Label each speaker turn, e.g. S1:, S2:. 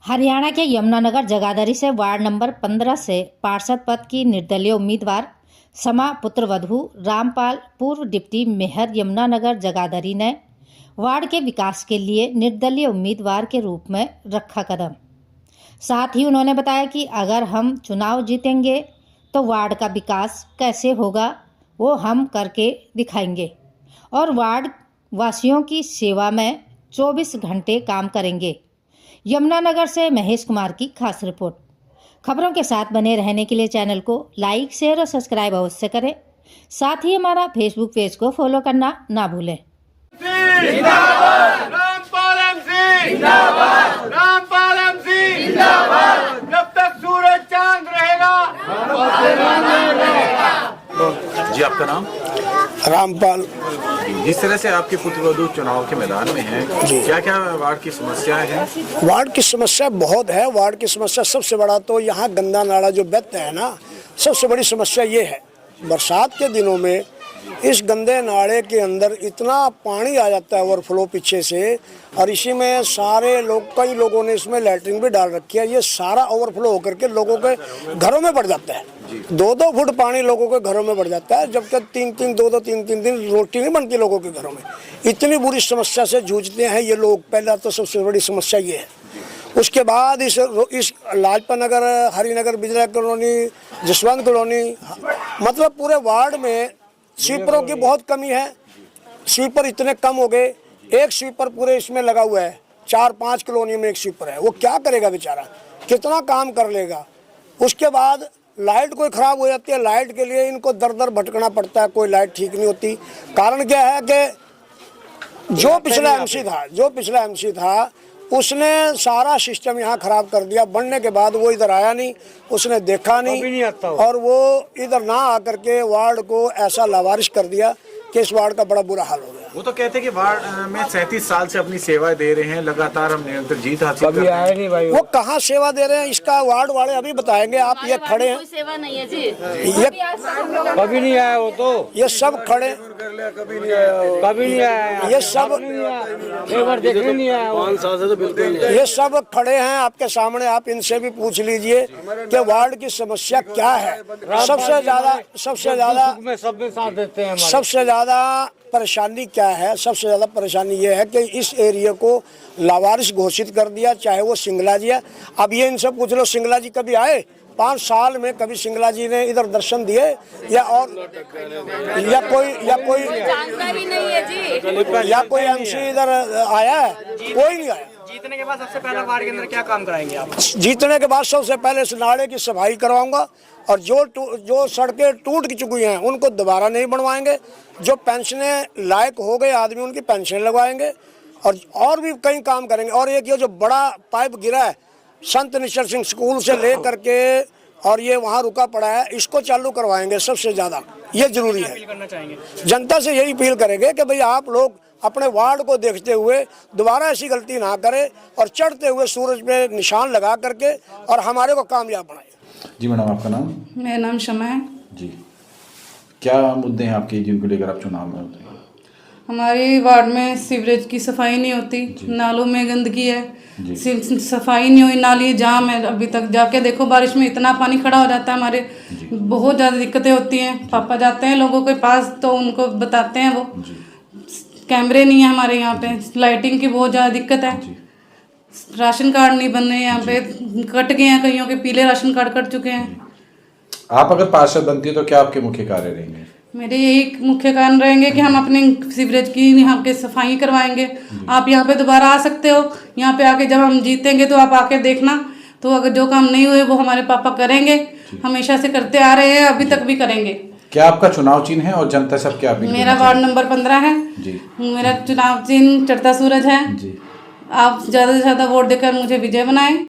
S1: हरियाणा के यमुनानगर जगाधरी से ward number 15 से पार्षद पद की निर्दलीय उम्मीदवार समा पुत्रवधू रामपाल पूर्व डिप्टी मेयर यमुनानगर जगाधरी ने वार्ड के विकास के लिए निर्दलीय उम्मीदवार के रूप में रखा कदम। साथ ही उन्होंने बताया कि अगर हम चुनाव जीतेंगे तो वार्ड का विकास कैसे होगा वो हम करके दिखाएंगे और वार्ड वासियों की सेवा में 24 घंटे काम करेंगे। यमुनानगर से महेश कुमार की खास रिपोर्ट। खबरों के साथ बने रहने के लिए चैनल को लाइक, शेयर और सब्सक्राइब अवश्य करें। साथ ही हमारा फेसबुक पेज को फॉलो करना ना भूलें।
S2: रामपाल एमसी जिंदाबाद, रामपाल एमसी जिंदाबाद। जब तक सूरज चांद रहेगा।
S3: जी, आपका नाम?
S4: रामपाल।
S3: जिस तरह से आपके पुत्रवधू चुनाव के मैदान में हैं, क्या क्या वार्ड की समस्याएं हैं?
S4: वार्ड की समस्या बहुत है। वार्ड की समस्या सबसे बड़ा तो यहाँ गंदा नाला जो बहता है ना, सबसे बड़ी समस्या ये है। बरसात के दिनों में इस गंदे नाले के अंदर इतना पानी आ जाता है ओवरफ्लो पीछे से, और इसी में सारे लोग, कई लोगों ने इसमें लैट्रिन भी डाल रखी है। ये सारा ओवरफ्लो होकर के लोगों के घरों में बढ़ जाता है। 2-2 फुट पानी लोगों के घरों में बढ़ जाता है, जबकि 3-3 दिन रोटी नहीं बनती लोगों के घरों में। इतनी बुरी समस्या से जूझते हैं ये लोग। पहला तो सबसे बड़ी समस्या ये है। उसके बाद इस लाजपत नगर, हरिनगर, बिजला कॉलोनी, जसवंत कॉलोनी, मतलब पूरे वार्ड में स्वीपरों की बहुत कमी है। स्वीपर इतने कम हो गए। एक स्वीपर पूरे इसमें लगा हुआ है, 4-5 कॉलोनी में एक स्वीपर है। वो क्या करेगा बेचारा, कितना काम कर लेगा। उसके बाद लाइट कोई ख़राब हो जाती है, लाइट के लिए इनको दर दर भटकना पड़ता है, कोई लाइट ठीक नहीं होती। कारण क्या है कि जो पिछला एमसी था उसने सारा सिस्टम यहाँ खराब कर दिया। बनने के बाद वो इधर आया नहीं, उसने देखा नहीं और वो इधर ना आकर के वार्ड को ऐसा लावारिश कर दिया कि इस वार्ड का बड़ा बुरा हाल हो गया।
S3: वो तो कहते हैं कि वार्ड में 37 साल से अपनी सेवा दे रहे हैं, लगातार हम निरंतर जीत हासिल कर रहे हैं।
S4: नहीं भाई, वो कहाँ सेवा दे रहे हैं इसका वार्ड वाले अभी बताएंगे। आप ये खड़े हैं,
S5: सेवा नहीं है जी,
S4: ये
S6: कभी नहीं आया। वो तो
S4: ये सब खड़े,
S6: कभी नहीं आया।
S4: ये सब
S6: एक बार देखने नहीं आया। 5 साल से तो बिल्कुल नहीं आया।
S4: ये सब खड़े हैं आपके सामने। आप इनसे भी पूछ लीजिए कि वार्ड की समस्या क्या है। सबसे ज्यादा
S6: सब में साथ देते हैं।
S4: सबसे ज्यादा परेशानी क्या है? सबसे ज्यादा परेशानी ये है कि इस एरिया को लावारिस घोषित कर दिया, चाहे वो सिंगला जी है। अब ये इनसे पूछ लो, सिंगला जी कभी आए? 5 साल में कभी सिंगला जी ने इधर दर्शन दिए या कोई
S5: जानकारी नहीं है जी।
S4: या कोई एमसी इधर आया है? कोई नहीं आया।
S6: जीतने के बाद सबसे पहले वार्ड के अंदर क्या काम कराएंगे आप?
S4: जीतने के बाद सबसे पहले इस नाले की सफाई करवाऊंगा, और जो सड़कें टूट चुकी हैं उनको दोबारा नहीं बनवाएंगे। जो पेंशनें लायक हो गए आदमी उनकी पेंशन लगवाएंगे, और भी कई काम करेंगे। और एक ये जो बड़ा पाइप गिरा है संत निश्चल सिंह स्कूल से ले करके और ये वहाँ रुका पड़ा है, इसको चालू करवाएंगे। सबसे ज़्यादा ये जरूरी है।
S6: करना चाहेंगे
S4: जनता से यही अपील करेंगे कि भाई आप लोग अपने वार्ड को देखते हुए दोबारा ऐसी गलती ना करें और चढ़ते हुए सूरज पे निशान लगा करके और हमारे को कामयाब बनाए।
S3: जी मैडम, आपका नाम?
S7: मेरा नाम शमा है
S3: जी। क्या मुद्दे हैं आपके जिनको लेकर आप चुनाव में होते हैं?
S7: हमारे वार्ड में सीवरेज की सफाई नहीं होती, नालों में गंदगी है, सफाई नहीं हुई, नाली जाम है। अभी तक जाके देखो, बारिश में इतना पानी खड़ा हो जाता है। हमारे बहुत ज़्यादा दिक्कतें होती हैं। पापा जाते हैं लोगों के पास तो उनको बताते हैं, वो कैमरे नहीं है हमारे यहाँ पे, लाइटिंग की बहुत ज़्यादा दिक्कत है, राशन कार्ड नहीं बन रहे यहाँ पे, कट गए हैं, कईयों के पीले राशन कार्ड कट चुके हैं।
S3: आप अगर पार्षद बनती है तो क्या आपके मुख्य कार्य रहेंगे?
S7: मेरे यही मुख्य कारण रहेंगे कि हम अपने सीवरेज की यहाँ पे सफाई करवाएंगे। आप यहाँ पे दोबारा आ सकते हो। यहाँ पे आके जब हम जीतेंगे तो आप आके देखना। तो अगर जो काम नहीं हुए वो हमारे पापा करेंगे, हमेशा से करते आ रहे हैं, अभी तक भी करेंगे।
S3: क्या आपका चुनाव चिन्ह है और जनता सब क्या?
S7: मेरा वार्ड नंबर 15 है
S3: जी।
S7: मेरा चुनाव चिन्ह चढ़ता सूरज है जी। आप ज़्यादा से ज़्यादा वोट देकर मुझे विजय बनाएं।